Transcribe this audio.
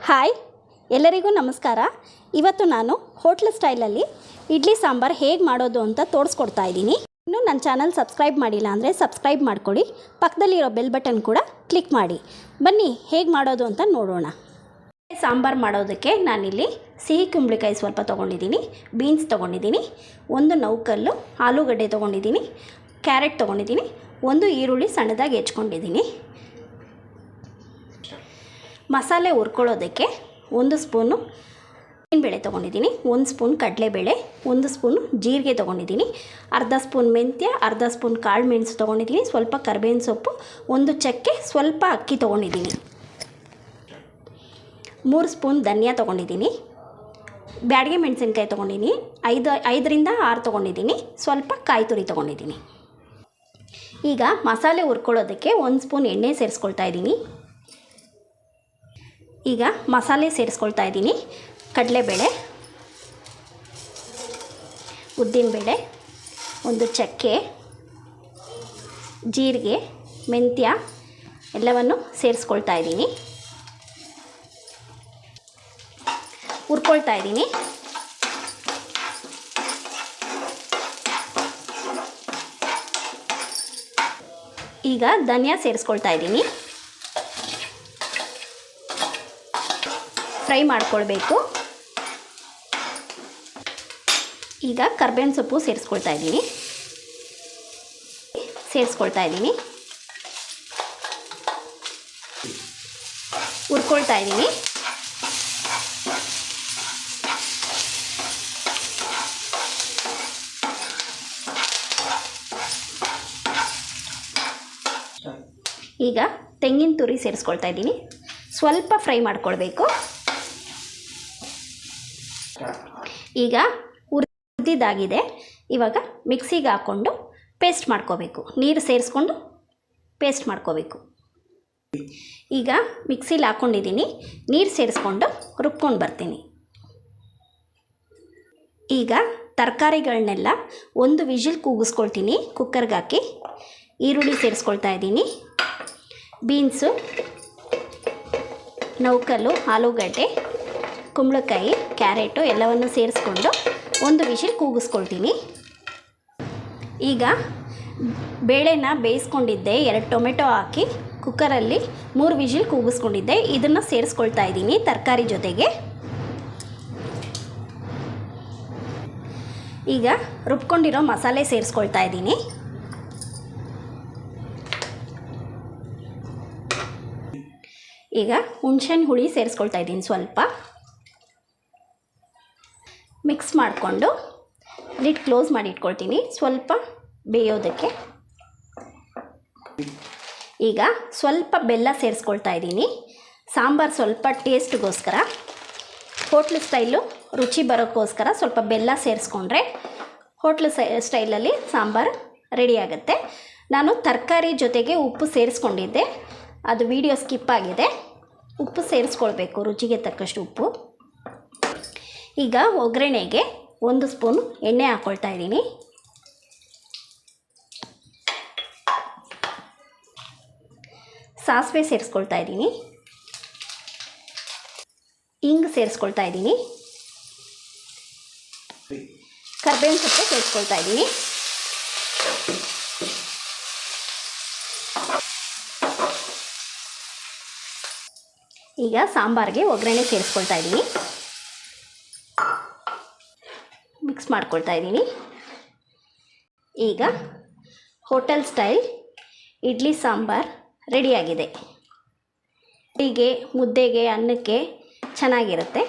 Hi ಎಲ್ಲರಿಗೂ ನಮಸ್ಕಾರ. ಇವತ್ತು ನಾನು ಹೋಟ್ಲ್ ಸ್ಟೈಲಲ್ಲಿ ಇಡ್ಲಿ ಸಾಂಬಾರು ಹೇಗೆ ಮಾಡೋದು ಅಂತ ತೋರಿಸ್ಕೊಡ್ತಾ ಇದ್ದೀನಿ. ಇನ್ನೂ ನನ್ನ ಚಾನಲ್ ಸಬ್ಸ್ಕ್ರೈಬ್ ಮಾಡಿಲ್ಲ ಅಂದರೆ ಸಬ್ಸ್ಕ್ರೈಬ್ ಮಾಡ್ಕೊಳ್ಳಿ, ಪಕ್ಕದಲ್ಲಿರೋ ಬೆಲ್ ಬಟನ್ ಕೂಡ ಕ್ಲಿಕ್ ಮಾಡಿ. ಬನ್ನಿ ಹೇಗೆ ಮಾಡೋದು ಅಂತ ನೋಡೋಣ. ಸಾಂಬಾರು ಮಾಡೋದಕ್ಕೆ ನಾನಿಲ್ಲಿ ಸಿಹಿ ಕುಂಬಳಕಾಯಿ ಸ್ವಲ್ಪ ತೊಗೊಂಡಿದ್ದೀನಿ, ಬೀನ್ಸ್ ತೊಗೊಂಡಿದ್ದೀನಿ, ಒಂದು ನೌಕಲ್ಲು ಆಲೂಗಡ್ಡೆ ತೊಗೊಂಡಿದ್ದೀನಿ, ಕ್ಯಾರೆಟ್ ತೊಗೊಂಡಿದ್ದೀನಿ, ಒಂದು ಈರುಳ್ಳಿ ಸಣ್ಣದಾಗಿ ಹೆಚ್ಕೊಂಡಿದ್ದೀನಿ. ಮಸಾಲೆ ಹುರ್ಕೊಳ್ಳೋದಕ್ಕೆ ಒಂದು ಸ್ಪೂನು ಬೇಳೆ ತೊಗೊಂಡಿದ್ದೀನಿ, ಒಂದು ಸ್ಪೂನ್ ಕಡಲೆಬೇಳೆ, ಒಂದು ಸ್ಪೂನು ಜೀರಿಗೆ ತೊಗೊಂಡಿದ್ದೀನಿ, ಅರ್ಧ ಸ್ಪೂನ್ ಮೆಂತ್ಯ, ಅರ್ಧ ಸ್ಪೂನ್ ಕಾಳು ಮೆಣಸು ತೊಗೊಂಡಿದ್ದೀನಿ, ಸ್ವಲ್ಪ ಕರಿಬೇವಿನ ಸೊಪ್ಪು, ಒಂದು ಚಕ್ಕೆ, ಸ್ವಲ್ಪ ಅಕ್ಕಿ ತೊಗೊಂಡಿದ್ದೀನಿ, 3 ಸ್ಪೂನ್ ಧನಿಯಾ ತೊಗೊಂಡಿದ್ದೀನಿ, ಬ್ಯಾಡಗೆ ಮೆಣಸಿನ್ಕಾಯಿ ತೊಗೊಂಡಿದ್ದೀನಿ, 5ರಿಂದ 6 ತೊಗೊಂಡಿದ್ದೀನಿ, ಸ್ವಲ್ಪ ಕಾಯಿ ತುರಿ ತೊಗೊಂಡಿದ್ದೀನಿ. ಈಗ ಮಸಾಲೆ ಹುರ್ಕೊಳ್ಳೋದಕ್ಕೆ 1 ಸ್ಪೂನ್ ಎಣ್ಣೆ ಸೇರಿಸ್ಕೊಳ್ತಾ ಇದ್ದೀನಿ. ಈಗ ಮಸಾಲೆ ಸೇರಿಸ್ಕೊಳ್ತಾ ಇದ್ದೀನಿ. ಕಡಲೆಬೇಳೆ, ಉದ್ದಿನಬೇಳೆ, ಒಂದು ಚಕ್ಕೆ, ಜೀರಿಗೆ, ಮೆಂತ್ಯ ಎಲ್ಲವನ್ನು ಸೇರಿಸ್ಕೊಳ್ತಾ ಇದ್ದೀನಿ, ಹುರ್ಕೊಳ್ತಾ ಇದ್ದೀನಿ. ಈಗ ಧನಿಯಾ ಸೇರಿಸ್ಕೊಳ್ತಾ ಇದ್ದೀನಿ, ಫ್ರೈ ಮಾಡ್ಕೊಳ್ಬೇಕು. ಈಗ ಕರಿಬೇವಿನ ಸೊಪ್ಪು ಸೇರಿಸ್ಕೊಳ್ತಾ ಇದ್ದೀನಿ, ಹುರ್ಕೊಳ್ತಾ ಇದ್ದೀನಿ. ಈಗ ತೆಂಗಿನ ತುರಿ ಸೇರಿಸ್ಕೊಳ್ತಾ ಇದ್ದೀನಿ, ಸ್ವಲ್ಪ ಫ್ರೈ ಮಾಡ್ಕೊಳ್ಬೇಕು. ಈಗ ಹುರಿದಿದ್ದಾಗಿದೆ. ಇವಾಗ ಮಿಕ್ಸಿಗೆ ಹಾಕ್ಕೊಂಡು ಪೇಸ್ಟ್ ಮಾಡ್ಕೋಬೇಕು, ನೀರು ಸೇರಿಸ್ಕೊಂಡು ಪೇಸ್ಟ್ ಮಾಡ್ಕೋಬೇಕು. ಈಗ ಮಿಕ್ಸಿಲಿ ಹಾಕ್ಕೊಂಡಿದ್ದೀನಿ, ನೀರು ಸೇರಿಸ್ಕೊಂಡು ರುಬ್ಕೊಂಡು ಬರ್ತೀನಿ. ಈಗ ತರಕಾರಿಗಳನ್ನೆಲ್ಲ ಒಂದು ವಿಜಿಲ್ ಕೂಗಿಸ್ಕೊಳ್ತೀನಿ ಕುಕ್ಕರ್ಗೆ ಹಾಕಿ. ಈರುಳ್ಳಿ ಸೇರಿಸ್ಕೊಳ್ತಾ ಇದ್ದೀನಿ, ಬೀನ್ಸು, ನೌಕಲ್ಲು, ಆಲೂಗಡ್ಡೆ, ಕುಂಬಳಕಾಯಿ, ಕ್ಯಾರೆಟು ಎಲ್ಲವನ್ನು ಸೇರಿಸ್ಕೊಂಡು ಒಂದು ವಿಜಿಲ್ ಕೂಗಿಸ್ಕೊಳ್ತೀನಿ. ಈಗ ಬೇಳೆನ ಬೇಯಿಸ್ಕೊಂಡಿದ್ದೆ, 2 ಟೊಮೆಟೊ ಹಾಕಿ ಕುಕ್ಕರಲ್ಲಿ 3 ವಿಜಿಲ್ ಕೂಗಿಸ್ಕೊಂಡಿದ್ದೆ. ಇದನ್ನು ಸೇರಿಸ್ಕೊಳ್ತಾ ಇದ್ದೀನಿ ತರಕಾರಿ ಜೊತೆಗೆ. ಈಗ ರುಬ್ಕೊಂಡಿರೋ ಮಸಾಲೆ ಸೇರಿಸ್ಕೊಳ್ತಾ ಇದ್ದೀನಿ. ಈಗ ಹುಣಸೆಹಣ್ಣು ಹುಳಿ ಸೇರಿಸ್ಕೊಳ್ತಾ ಇದ್ದೀನಿ, ಸ್ವಲ್ಪ ಮಿಕ್ಸ್ ಮಾಡಿಕೊಂಡು ಲಿಡ್ ಕ್ಲೋಸ್ ಮಾಡಿ ಇಟ್ಕೊಳ್ತೀನಿ ಸ್ವಲ್ಪ ಬೇಯೋದಕ್ಕೆ. ಈಗ ಸ್ವಲ್ಪ ಬೆಲ್ಲ ಸೇರಿಸ್ಕೊಳ್ತಾ ಇದ್ದೀನಿ, ಸಾಂಬಾರು ಸ್ವಲ್ಪ ಟೇಸ್ಟ್ಗೋಸ್ಕರ, ಹೋಟ್ಲ್ ಸ್ಟೈಲು ರುಚಿ ಬರೋಕ್ಕೋಸ್ಕರ ಸ್ವಲ್ಪ ಬೆಲ್ಲ ಸೇರಿಸ್ಕೊಂಡ್ರೆ ಹೋಟ್ಲ್ ಸ್ಟೈಲಲ್ಲಿ ಸಾಂಬಾರು ರೆಡಿ ಆಗುತ್ತೆ. ನಾನು ತರಕಾರಿ ಜೊತೆಗೆ ಉಪ್ಪು ಸೇರಿಸ್ಕೊಂಡಿದ್ದೆ, ಅದು ವಿಡಿಯೋ ಸ್ಕಿಪ್ ಆಗಿದೆ. ಉಪ್ಪು ಸೇರಿಸ್ಕೊಳ್ಬೇಕು, ರುಚಿಗೆ ತಕ್ಕಷ್ಟು ಉಪ್ಪು. ಈಗ ಒಗ್ಗರಣೆಗೆ 1 ಸ್ಪೂನ್ ಎಣ್ಣೆ ಹಾಕ್ಕೊಳ್ತಾ ಇದ್ದೀನಿ. ಸಾಸಿವೆ ಸೇರಿಸ್ಕೊಳ್ತಾ ಇದ್ದೀನಿ, ಇಂಗು ಸೇರಿಸ್ಕೊಳ್ತಾ ಇದ್ದೀನಿ, ಕರಿಬೇವಿನ ಸೊಪ್ಪು ಸೇರಿಸ್ಕೊಳ್ತಾ ಇದ್ದೀನಿ. ಈಗ ಸಾಂಬಾರಿಗೆ ಒಗ್ಗರಣೆ ಸೇರಿಸ್ಕೊಳ್ತಾ ಇದ್ದೀನಿ, ಮಿಕ್ಸ್ ಮಾಡ್ಕೊಳ್ತಾ ಇದ್ದೀನಿ. ಈಗ ಹೋಟೆಲ್ ಸ್ಟೈಲ್ ಇಡ್ಲಿ ಸಾಂಬಾರು ರೆಡಿಯಾಗಿದೆ. ಟೀಗೆ, ಮುದ್ದೆಗೆ, ಅನ್ನಕ್ಕೆ ಚೆನ್ನಾಗಿರುತ್ತೆ.